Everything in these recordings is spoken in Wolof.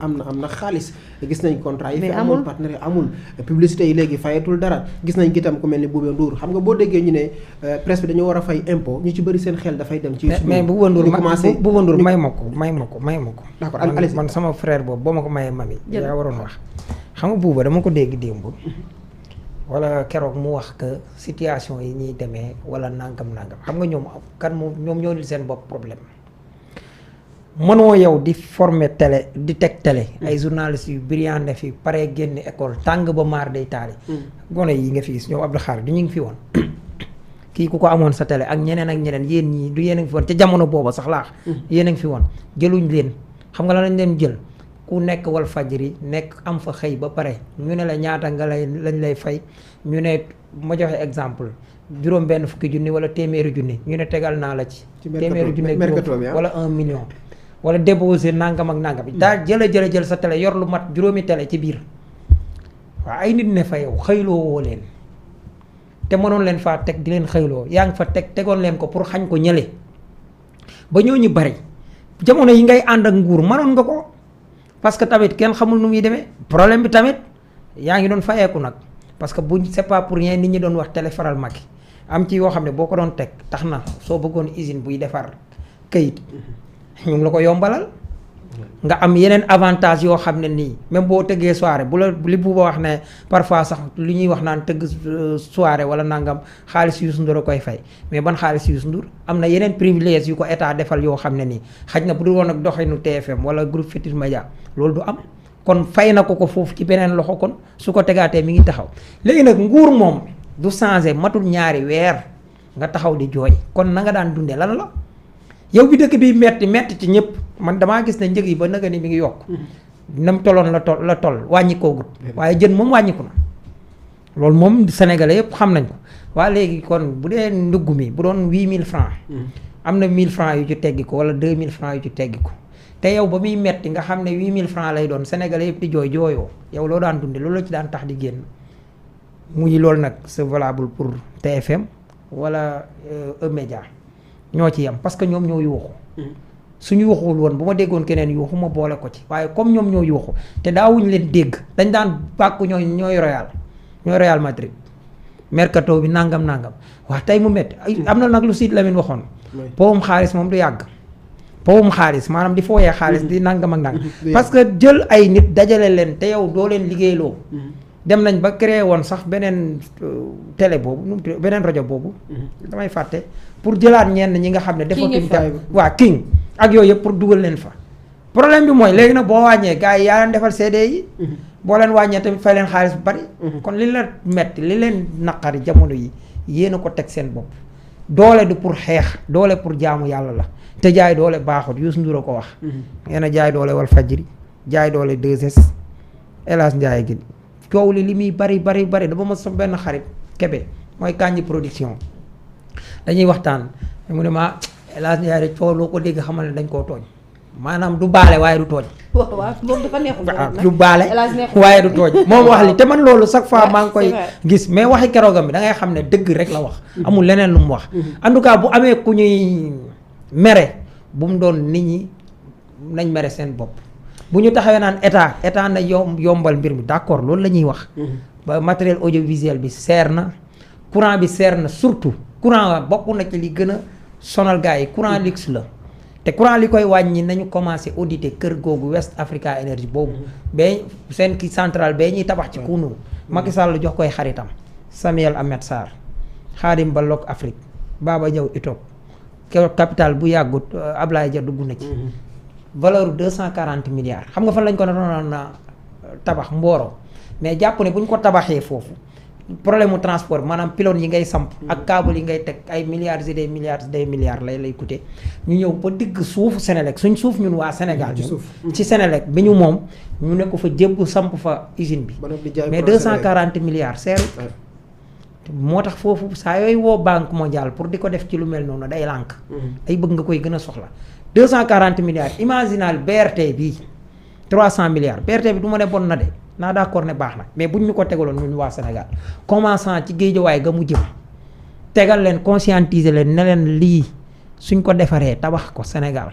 am na xaalis gis nañ contrat yi mais fi amul partenaire amul publicité yi léegi fayatul dara gis nañ itam ku mel ni Bouba Ndour xam nga boo déggee ñu ne presse bi dañoo war a fay impôt ñu ci bëri seen xel dafay dem ci mais Bouba Ndour Bouba Ndour may ma ko d'accord allez man sama frère boobu boo ma ko mayee mami yaa waroon wax xam nga Bouba dama ko dégg démb wala keroog mu wax que situation yi ñuy demee wala nangam xam nga ñoom ñoo di seen bopp problème mënoo yow di former télé di teg télé ay journalistes yu brillant ne fi pare génn école tàng ba maar day taali gone yi nga fi gis ñoom Abdou Khare du ñu ngi fi woon kii ku ko amoon sa télé ak ñeneen yéen ñii du yéen a ngi fi woon ca jamono booba sax laax yéen a ngi fi woon jëluñ leen xam nga la lañ leen jël ku nekk wal fajri nekk am fa xëy ba pare ñu ne la ñaata lañ lay fay ñu ne ma joxe exemple juróom benn fukki junni wala téeméeri junni ñu ne tegal naa la ci téeméeri junni wala 1 million wala déposé nangam ak nangam daal jël sa télé yor lu mat juróomi télé ci biir waaw ay nit ne fa yow xëyloo woo leen te mënoon leen faa teg di leen xëyloo yaa ngi fa tegoon leen ko pour xañ ko ñële ba ñooñu bari jamono yi ngay ànd ak nguur mënoon nga ko parce que tamit kenn xamul nu muy demee problème bi tamit yaa ngi doon fayeeku nag parce que buñ c'est pas pour rien nit ñi doon wax télé faral Macky am ci yoo xam ne boo ko doon teg tax na soo bëggoon usine buy defar këyit ñu ngi la ko yombalal nga am yeneen avantage yoo xam ne nii même boo tëggee soirée bu la li bu wax ne parfois sax lu ñuy wax naan tëgg soirée wala nangam xaalis Youssou Ndour a koy fay mais ban xaalis Youssou Ndour am na yeneen privilège yu ko état defal yoo xam ne nii xaj na bu dul woon ak doxinu TFM wala groupe Futurs Médias loolu du am kon fay na ko foofu ci beneen loxo kon su ko tegaatee mi ngi taxaw léegi nag nguur moom du changé matul ñaari weer nga taxaw di jooy kon na nga daan dundee lan la yow bi dëkk bi metti ci ñëpp man damaa gis ne njëg yi ba naga ni mi ngi yokk nam toloon la toll wàññi koo gut waaye jën moom wàññiku na loolu moom sénégalais yëpp xam nañ ko waaye léegi kon bu dee ndugg mi bu doon 8000 francs am na 1000 francs yu ci teggi ko wala 2000 francs yu ci teggi ko te yow ba muy metti nga xam ne 8000 francs lay doon sénégalais yëpp di jooyoo yow loo daan dunde loolu la ci daan tax di génn muy loolu nag c'est valable pour TFM wala E-Média ñoo ci yem parce que ñoom ñoo yuuxu suñu yuuxuwul woon bu ma déggoon keneen yuuxu ma boole ko ci waaye comme ñoom ñoo yuuxu te daawuñu leen dégg dañ daan bàkku ñooy Real Madrid mercato bi nangam wax tey mu métti am na nag lu Sidy Lamine waxoon powum xaalis moom du yàgg powum xaalis maanaam di fooyee xaalis di nangam ak nangam parce que jël ay nit dajale leen te yow doo leen liggéeyloo dem nañ ba créé woon sax beneen télé boobu beneen rajo boobu damay fàtte pour jëlaat ñenn ñi nga xam ne defatuñ waa King ak yooyu yëpp pour dugal leen fa problème bi mooy léegi nag boo wàññee gars yi yaa leen defal CD yi boo leen wàññee tamit fay leen xaalis bu bari kon li la metti li leen naqari jamono yi yéen a ko teg seen bopp doole du pour xeex doole pour jaamu yàlla la te jaay doole baaxut Youssou Ndour a ko wax yéen a jaay doole Walfadjri jaay doole 2S El Hadj Ndiaye gi coow li muy bari dama ma sa benn xarit Kébé mooy Kandji production dañuy waxtaan mu ne ma El Hadj Ndiaye de coow loo ko dégg xamal ne dañ koo tooñ maanaam du baale waaye du tooñ waaw moom dafa neexul du baale waaye du tooñ moom wax li te man loolu chaque fois maa ngi koy gis mais waxi keroogam bi da ngay xam ne dëgg rek la wax amul leneen lu mu wax en tout cas bu amee ku ñuy mere bu mu doon nit ñi nañ mere seen bopp bu ñu taxawee naan état na yombal mbir mi d'accord loolu la ñuy wax ba matériel audiovisuel bi seer na courant bi seer na surtout courant bokk na ci li gën a sonal gars yi courant luxe la te courant li koy wàññi nañu commencé auditer kër googu West Africa Energy boobu ba seen ki centrale ba ñuy tabax ci Kounoune Macky Sall jox koy xaritam Samuel Ahmed Sarr Khadim Ballock Afrique Baba Diaw Itop capital bu yàggut Ablaye Dia dugg na ci valeur 240 milliards xam nga fan lañ ko doon tabax Mboro mais jàpp ne bu ñu ko tabaxee foofu problème mu transport maanaam pylône yi ngay samp ak câble yi ngay teg ay milliards et des milliards lay coûter ñu ñëw ba digg suufu Sénélec suñ suuf ñun waa Sénégal ci Sénélec bi ñu moom ñu ne ko fa jébb samp fa usine bi mais 240 milliards seeru moo tax foofu saa yooyu woo banque mondiale pour di ko def ci lu mel noonu day lànk ay bëgg nga koy gën a soxla 240 milliards imaginal BRT bii 300 milliards BRT bi du ma ne bon na de naa d'accord ne baax na mais buñ ñu ko tegaloon ñun waa Sénégal commençant ci géejawaay ga mu jëm tegal leen conscientiser leen ne leen lii suñ ko defaree tabax ko Sénégal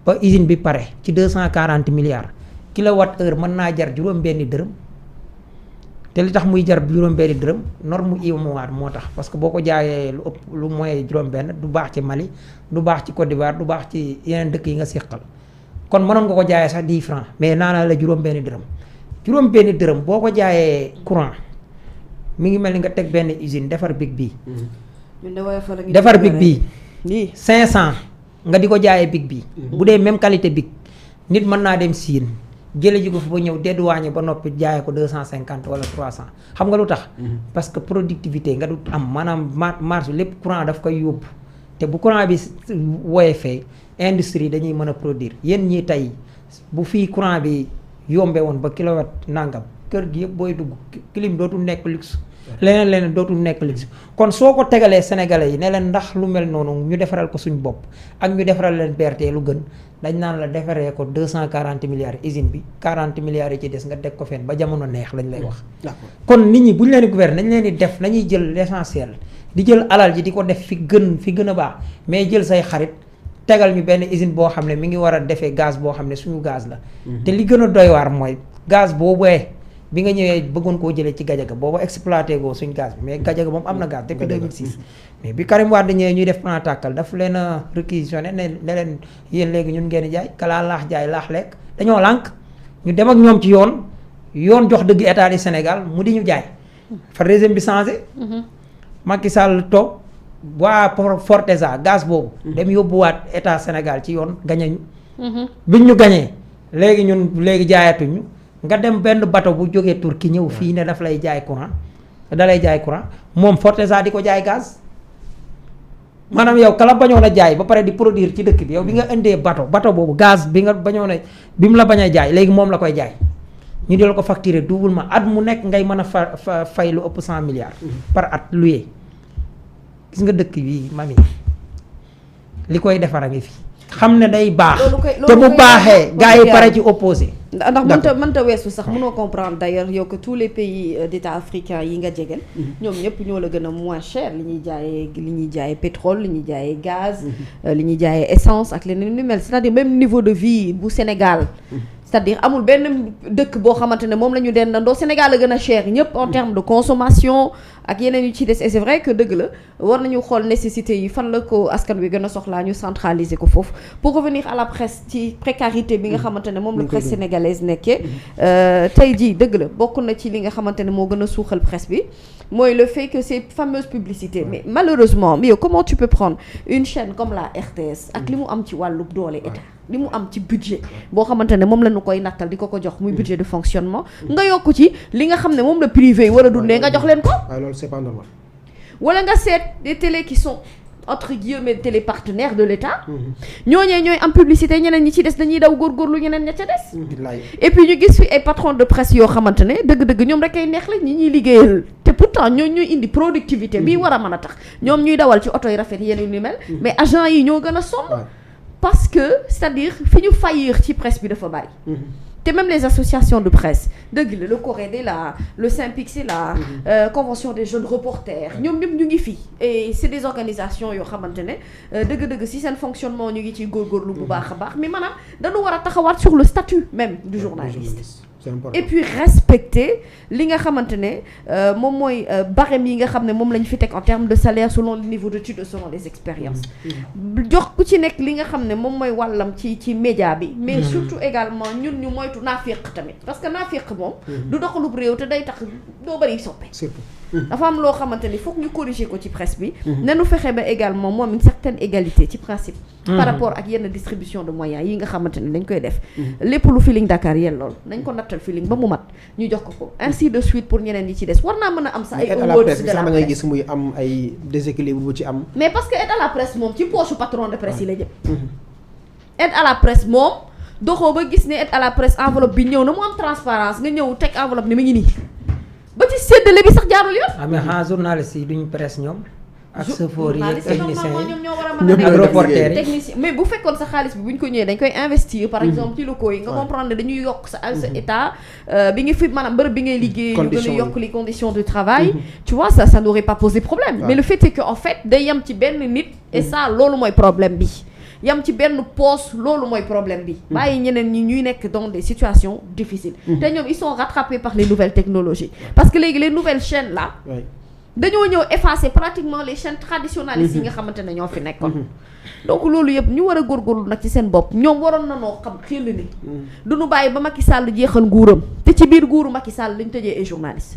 ba usine bi pare ci 240 milliards kilowatt heure mën naa jar juróom-benni dërëm te li tax muy jar juróom-benni dërëm norme UEMOA moo tax parce que boo ko jaayee lu ëpp lu mooy juróom-benn du baax ci Mali du baax ci Côte d'Ivoire du baax ci yeneen dëkk yi nga séqal kon mënoon nga ko jaayee sax 10 francs mais naanaa la juróom-benni dërëm juróom-benni dërëm boo ko jaayee courant mi ngi mel ni nga teg benn usine defar big bii. defar big bii. 500 nga di ko jaayee big bii. bu dee même qualité big nit mën naa dem siin jële ji ko fa ba ñëw dédouané ba noppi jaayee ko 250 wala 300 xam nga lu tax. parce que productivité nga du am maanaam marge lépp courant daf koy yóbbu te bu courant bi woyefee industrie dañuy mën a produire yéen ñii tey bu fii courant bi yombe woon ba kilowatt nangam kër gi yëpp booy dugg clim dootul nekk luxe leneen dootul nekk luxe kon soo ko tegalee sénégalais yi ne leen ndax lu mel noonu ñu defaral ko suñ bopp ak ñu defaral leen BRT lu gën dañ naan la defaree ko 240 milliards usine bi 40 milliards yi ci des nga teg ko fenn ba jamono neex lañ lay wax. kon nit ñi bu ñu leen di gouverner nañ leen di def nañuy jël l'essentiel di jël alal ji di ko def fi gën a baax mais jël say xarit tegal ñu benn usine boo xam ne mi ngi war a defee gaz boo xam ne suñu gaz la. te li gën a doy waar mooy gaz boobee bi nga ñëwee bëggoon koo jëlee ci Gajaga booba exploité goo suñ gaz bi mais Gajaga moom am na gaz depuis 2006. mais bi Karim Wade ñëwee ñuy def plan tàkkal daf leen a réquisitionné ne leen yéen léegi ñun ngeen di jaay kalaa laax jaay laax lekk dañoo lànk ñu dem ak ñoom ci yoon jox dëgg état du Sénégal mu di ñu jaay. fa régime bi changé. Macky Sall toog waa Forteza gaz boobu. dem yóbbuwaat état Sénégal ci yoon gañe ñu. biñ ñu gañee léegi jaayatuñu. nga dem benn bateau bu jógee Turquie ñëw fii ne daf lay jaay courant moom Forteza di ko jaay gaz maanaam yow kala bañoon a jaay ba pare di produire ci dëkk bi yow bi nga indee bateau boobu gaz bi nga bañoon a bi mu la bañ a jaay léegi moom la koy jaay ñu di la ko facturer doublement at mu nekk ngay mën a fay lu ëpp 100 milliards par at luyee gis nga dëkk bi mami li koy defar a ngi fi xam ne day baax te bu baaxee gars yi pare ci opposé ndax mënta weesu sax mënoo comprendre d'ailleurs yow que tous les pays d'état africains yi nga jegeen ñoom ñëpp ñoo la gën a moins cher li ñuy jaayee pétrole li ñuy jaayee gaz li ñuy jaayee essence ak leneen ni mel c'est-à-dire même niveau de vie bu Sénégal c'est-à-dire amul benn dëkk boo xamante ne moom la ñu dendandoo Sénégal a gën a cher ñëpp en termes de consommation ak yeneen yu ci des et c'est vrai que dëgg la war nañu xool nécessité yi fan la ko askan wi gën a soxlaa ñu centraliser ko foofu pour revenir à la presse ci précarité bi nga xamante ne moom la presse sénégalaise nekkee tey jii dëgg la bokk na ci li nga xamante ne moo gën a suuxal presse bi mooy le fait que ces fameuses publicités mais malheureusement mais comment tu peux prendre une chaîne comme la RTS ak li mu am ci wàllu doole état li mu am ci budget boo xamante ne moom la ñu koy nattal di ko jox muy budget de fonctionnement nga yokk ci li nga xam ne moom la privé yi war a dundee nga jox leen ko c'est pas normal. wala nga seet des télés qui sont entre guillemets télé partenaires de l'État ñooñee ñooy am publicité ñeneen ñi ci des dañuy daw góorgóorlu ñeneen ña ca des et puis ñu gis fi ay patron de presse yoo xamante ne dëgg-dëgg ñoom rek ay neex la ñi ñuy liggéeyal te pourtant ñooy indi productivité bii war a mën a tax ñoom ñuy dawal ci oto yi rafet yeneen yu mel mais agent yi ñoo gën a sonn parce que c'est-à-dire fi ñu faillir ci presse bi dafa bari te même les associations de presse dëgg la le CORED la le SYNPICS la convention des jeunes reporters ñoom ñëpp ñu ngi fii et c'est des organisations yoo xamante ne dëgg-dëgg si seen fonctionnement ñu ngi ciy góorgóorlu bu baax a baax mais maanaam dañu war a taxawaat sur le statut même du journaliste et puis respecter li nga xamante ne moom mooy barème yi nga xam ne moom la ñu fi teg en termes de salaire selon le niveau d'études selon les expériences jox ku ci nekk li nga xam ne moom mooy wàllam ci média bi mais surtout également ñun ñu moytu naafiq tamit parce que naafiq moom du doxalub réew te day tax doo bëri soppe dafa am loo xamante ni foog ñu corriger ko ci presse bi nanu fexe ba également moom une certaine égalité ci principe par rapport ak yenn distribution de moyens yi nga xamante ni dañ koy def lépp lu Feeling Dakar yéen lool nañ ko nattal Feeling ba mu mat ñu jox ko ainsi de suite pour ñeneen ñi ci des war naa mën a am sax ay awards de la presse ngay gis muy am ay déséquilibre bu ci am mais parce que aide à la presse moom ci poche patron de presse yi la jëm aide à la presse moom doxoo ba gis ne aide à la presse enveloppe bi ñëw na mu am transparence nga ñëw teg enveloppe ni mu ngi nii ba ci séddale bi sax jaarul yoon. mais xanaa journalistes yi duñu presse ñoom. ak chauffeurs yi ak techniciens yi ñoom ñoo war a mën a ak reporters yi technicien mais bu fekkoon sa xaalis bi bu ñu ko ñëwee dañ koy investir par exemple ci locaux yi nga comprendre ne dañuy yokk sa état bi nga fi maanaam bërëb bi ngay liggéey ñu gën a yokk les conditions de travail tu vois ça n'aurait pas posé problème mais le fait est que en fait day yem ci benn nit et ça loolu mooy problème bi yam ci benn poste loolu mooy problème bi. bàyyi ñeneen ñi ñuy nekk dans des situations difficiles. te ñoom ils sont rattrapés par les nouvelles technologies. parce que léegi les nouvelles chaînes là. dañoo ñëw effacer pratiquement les chaînes traditionnalistes yi nga xamante ne ñoo fi nekkoon. donc loolu yëpp ñu war a góorgóorlu nag ci seen bopp ñoom waroon na noo xam xel ni. du ñu bàyyi ba Macky Sall jeexal nguuram te ci biir nguuru Macky Sall lañ tëjee ay journalistes.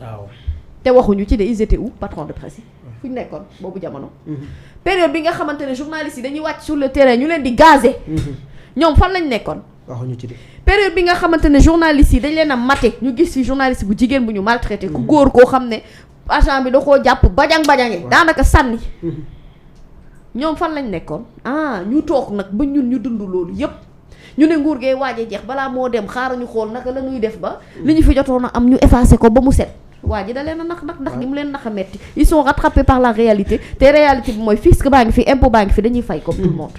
waaw. te waxuñu ci de ils étaient où patron de presse yi fu ñu nekkoon boobu jamono. période bi nga xamante ne journalistes yi dañuy wàcc sur le terrain ñu leen di gazer. ñoom fan lañ nekkoon. waxuñu ci de. période bi nga xamante ne journalistes yi dañ leen a mate ñu gis ci journaliste bu jigéen bu ñu maltraité ku góor koo xam ne agent bi da koo jàpp bajang-bajange daanaka sànni. ñoom fan lañ nekkoon ñu toog nag ba ñun ñu dund loolu yépp ñu ne nguur gee waaje jeex balaa moo dem xaaral ñu xool naka la ñuy def ba li ñu fi jotoon a am ñu effacé ko ba mu set waa ji da leen a nax ndax ni mu leen nax a metti ils sont rattrapés par la réalité te réalité bi mooy fisc baa ngi fi impôt baa ngi fi dañuy fay comme tout le monde